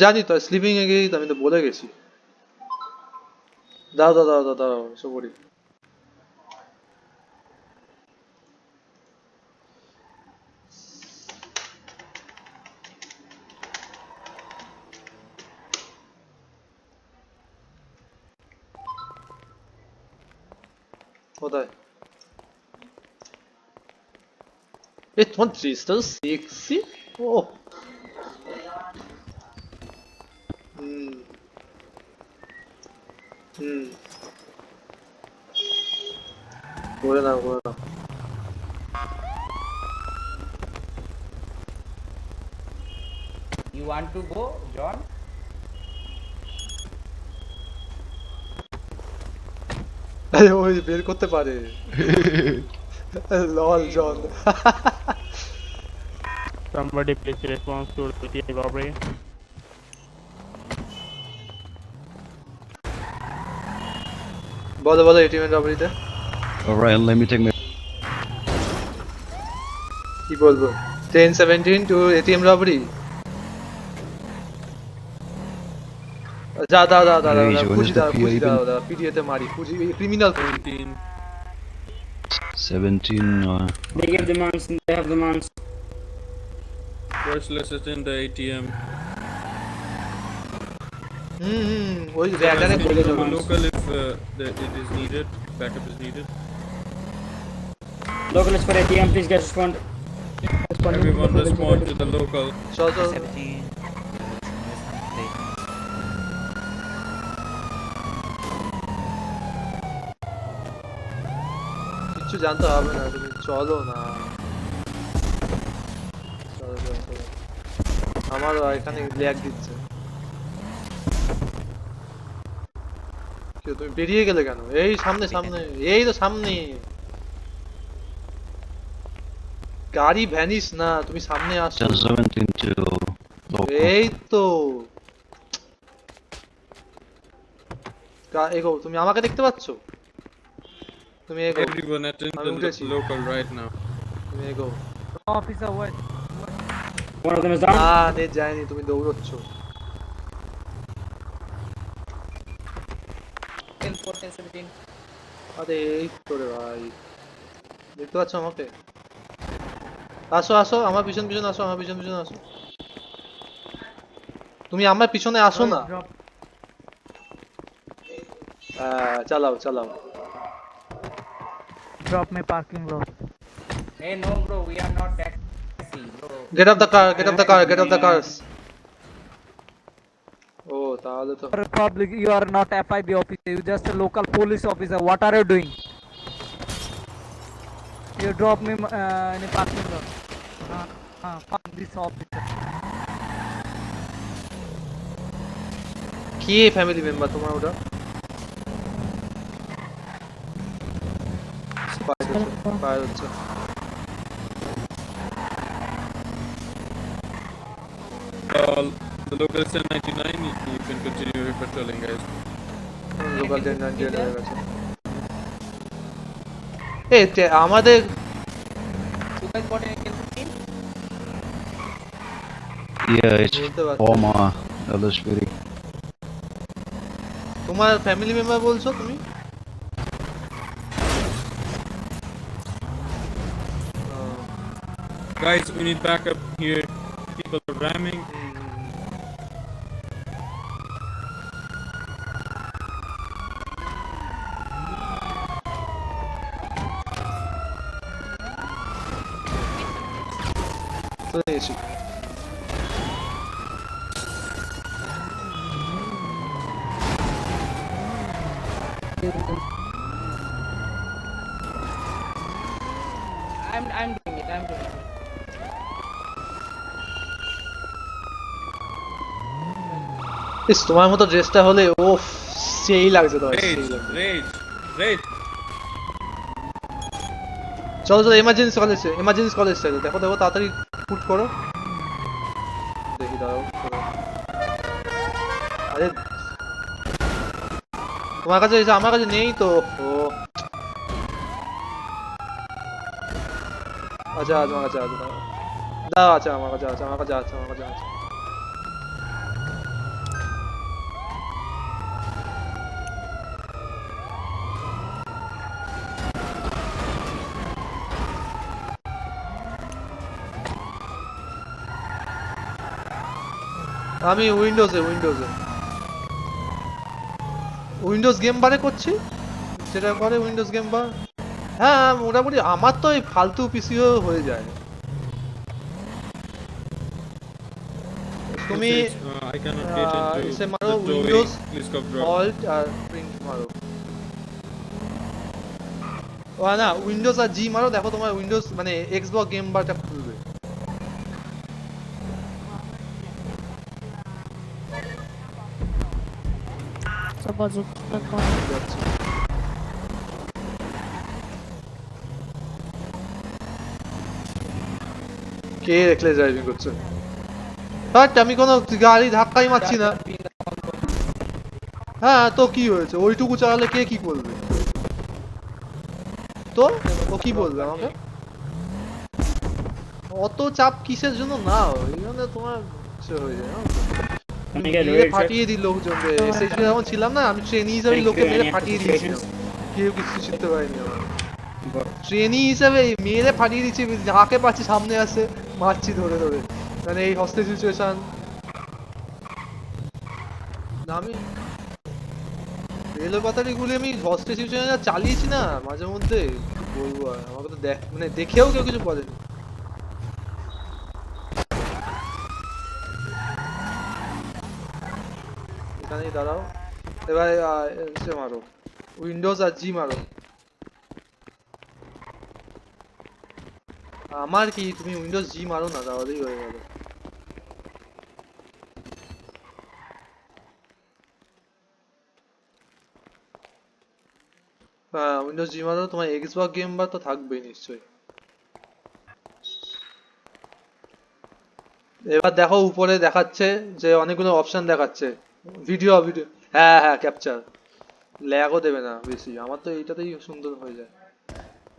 জানি তো, স্লিপিং এ গিয়েই তো আমি তো বলে গেছি। দাও দাও দাও দাও দাও, এসব করি। কোথায়? এ তোমার ড্রেসটা সেক্সি। ও হুম হুম, করে নাও করে নাও। You want to go, John? আরে ওই বের করতে পারে। লল Hey, John. bro. Somebody please response to ATM robbery. বলো বলো, ATM রবারিতে Alright, let me take my. কি বলবো? 1017 টু এটিএম রবারি। যা দাও দাও দাও দাও Rage, দাও, when ফুজি is the দাও PO ফুজি even? দাও দাও, পিডিএতে মারি Fuji, criminal Fuji. 17. They give the months, they have the months. First, let's attend the ATM. ওই র্যাডারে Can বলে you go দেবো। local if it is needed, backup is needed. Local is for ATM, please get respond. Everyone respond to the local. চল চল। 17. কিচ্ছু জানতে হবে না, তুমি চলো না। চলো চলো চলো। আমার এখানে ল্যাগ দিচ্ছে। কি, তুমি বেরিয়ে গেলে কেন? এই সামনে সামনে, এই তো সামনে। গাড়ি ভ্যানিস না, তুমি সামনে আসো। 1017 to local. এই তো এগো, তুমি আমাকে দেখতে পাচ্ছো? তুমি এগো, Everyone attend I'm the উঠেছি। local right now. তুমি এগো। Officer, what? One of them is down. না, নেট যায়নি, তুমি দৌড়চ্ছ। 10-4, 10-17. আরে এই তো রে ভাই, দেখতে পাচ্ছ আমাকে? আসো আসো, আমার পিছন পিছন আসো, আমার পিছন পিছন আসো। তুমি আমার পিছনে আসো না। চালাও চালাও। Drop me parking lot. Hey, no, bro, we are not taxi, bro. Get off the car, get off the car, get off the car. ও তাহলে তো Public, you are not FIB officer. You just a local police officer. What are you doing? You drop me in a parking lot. Fuck this officer. কি family member তোমার ওটা? Fire হচ্ছে। The local is 1099. You can continue your patrolling, guys. Local 1098 হয়ে গেছে। আমাদের You guys got any kill? Yeah, it's বলতে পারছি। Oma. Ellsbury. তোমার ফ্যামিলি মেম্বার বলছো তুমি? Guys, we need backup here. People are ramming. চলে গেছি। I'm doing it, I'm doing it. ইস, তোমার মতো ড্রেসটা হলে ওফ, সেই লাগছে তোমার, সেই Rage, লাগছে। rage, rage. চলো চলো, এমার্জেন্সি কলেজ, এমার্জেন্সি কলেজ চাইলো। দেখো দেখো, তাড়াতাড়ি ফুট করো। দেখি দাঁড়াও। আরে তোমার কাছে এসে, আমার কাছে নেই তো। ও আচ্ছা, তোমার কাছে আছে, দাও। আছে আমার কাছে, আছে আমার কাছে, আছে আমার কাছে, আছে। আমি উইন্ডোজে উইন্ডোজ গেম বারে করছি, যেটা করে উইন্ডোজ গেম বার। হ্যাঁ মোটামুটি আমার তো এই ফালতু পিসিও হয়ে যায়। তুমি I cannot get into ইসে মারো the drawing. Windows Please stop drawing. Alt আর প্রিন্ট মারো। ও না উইন্ডোজ আর জি মারো, দেখো তোমার উইন্ডোজ মানে এক্সবক্স গেম বারটা খুলবে। যাচ্ছি। কে রেখলে ড্রাইভিং করছে? বাট আমি কোনো গাড়ি ধাক্কাই মারছি না। হ্যাঁ তো কি হয়েছে, ওইটুকু চালালে কে কি করবে? তো ও কি বলবে আমাকে? অত চাপ কিসের জন্য নাও, এই জন্য তোমার হয়ে যায়। Can I get a মেরে red check? ফাটিয়ে দিল লোকজনকে। এসএসবি যখন ছিলাম না আমি ট্রেনি হিসেবে Thank লোককে you. মেরে Any ফাটিয়ে other দিয়েছিলাম, situations? কেউ কিছু শিখতে পারেনি আমার। But ট্রেনি হিসেবে মেরে ফাটিয়ে দিচ্ছি, যাকে পাচ্ছি সামনে আসে মারছি ধরে ধরে, মানে এই হস্টেজ সিচুয়েশন। আমি রেলের পাতারি গুলি আমি হস্টেজ সিচুয়েশন চালিয়েছি না মাঝে মধ্যে, কি বলবো আর, আমাকে তো মানে দেখেও কেউ কিছু বলেনি। এখানেই দাঁড়াও, এবারে এসে মারো উইন্ডোজ আর জি মারো। আমার কি, তুমি উইন্ডোজ জি মারো না তাহলেই হয়ে গেল। হ্যাঁ উইন্ডোজ জি মারো, তোমার এক্সবক্স গেম বার তো থাকবেই নিশ্চয়ই। এবার দেখো উপরে দেখাচ্ছে যে অনেকগুলো অপশন দেখাচ্ছে, ভিডিও ভিডিও, হ্যাঁ হ্যাঁ ক্যাপচার, ল্যাগও দেবে না বেশি, আমার তো এইটাতেই সুন্দর হয়ে যায়।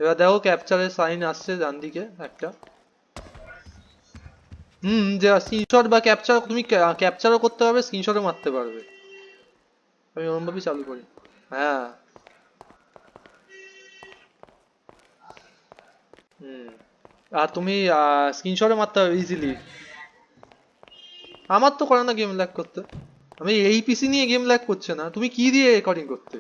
এবার দেখো ক্যাপচারের সাইন আসছে ডান দিকে একটা, যে স্ক্রিনশট বা ক্যাপচার, তুমি ক্যাপচারও করতে পারবে স্ক্রিনশটও মারতে পারবে। আমি ওরমভাবেই চালু করি। হ্যাঁ আর তুমি স্ক্রিনশটও মারতে পারবে ইজিলি। আমার তো করে না গেম ল্যাগ করতে, আমি এই পিসি নিয়ে গেম ল্যাগ করছে না। তুমি কি দিয়ে রেকর্ডিং করতে?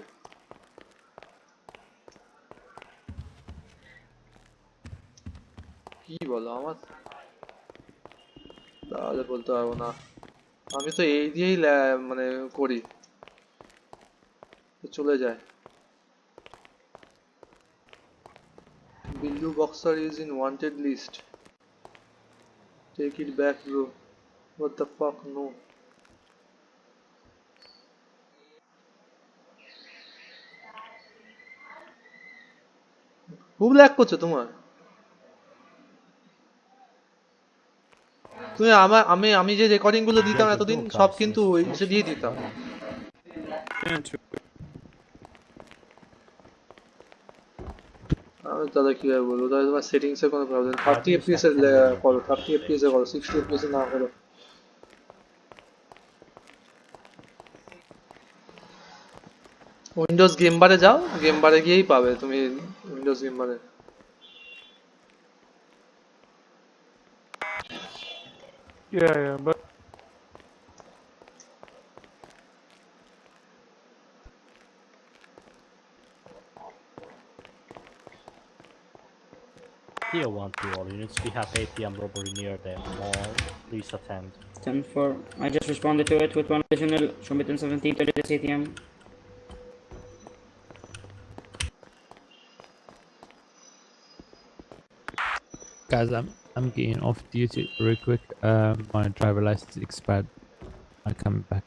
কি বলো আমার, তাহলে বলতে পারবো না। আমি তো এই দিয়েই মানে করি, চলে যায়। Billu boxer is in wanted list, take it back bro, what the fuck no. খুব ল্যাগ করছে তোমার? তুমি আমি যে রেকর্ডিং গুলো দিতাম এতদিন সব কিন্তু এসে দিয়ে দিতাম। Can't you? আমি তাহলে কিভাবে বলবো, তাহলে তোমার সেটিংস এর কোনো প্রবলেম, 30 এফপিএস এ করো, 30 এফপিএস এ করো, 60 এফপিএস এ না করো। উইন্ডোজ গেম বারে যাও, গেম বারে গিয়েই পাবে তুমি উইন্ডোজ গেম বারে। Yeah, but Tier 1 to all units, we have ATM robbery near the mall. Please attend. 10-4. I just responded to it with one additional from between 17 to this ATM. Guys, I'm getting off duty real quick. My driver license expired. I'm coming back.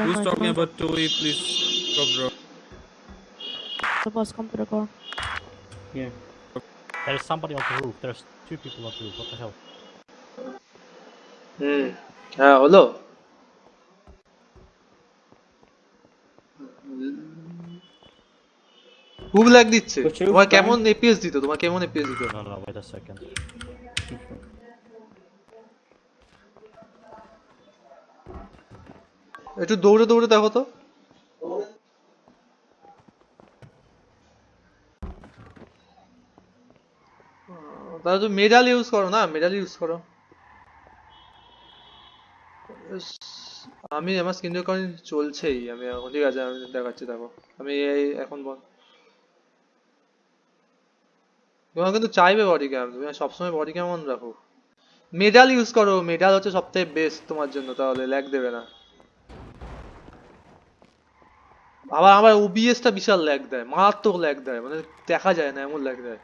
Who's talking about TOEI? Please stop drawing. The boss come to the car. Yeah. There's somebody on the roof. There's 2 people on the roof. What the hell? হ্যাঁ হলো। খুব lag দিচ্ছে। Could you তোমার find- কেমন APS দিত? তোমার কেমন APS দিত? No, no, wait a second. একটু দৌড়ে দৌড়ে দেখো তো। তাহলে তুমি মেডাল ইউজ করো না, মেডাল ইউজ করো। ইস, আমি আমার স্ক্রিন রেকর্ডিং চলছেই, আমি এখন ঠিক আছে আমি দেখাচ্ছি দেখো। আমি এই এখন বল, তোমার কিন্তু চাইবে বডি ক্যাম, তুমি সবসময় বডি ক্যাম অন রাখো। মেডাল ইউজ করো, মেডাল হচ্ছে সবথেকে বেস্ট তোমার জন্য, তাহলে ল্যাগ দেবে না। আবার আমার ওবিএস টা বিশাল ল্যাগ দেয়, মারাত্মক ল্যাগ দেয়, মানে দেখা যায় না এমন ল্যাগ দেয়।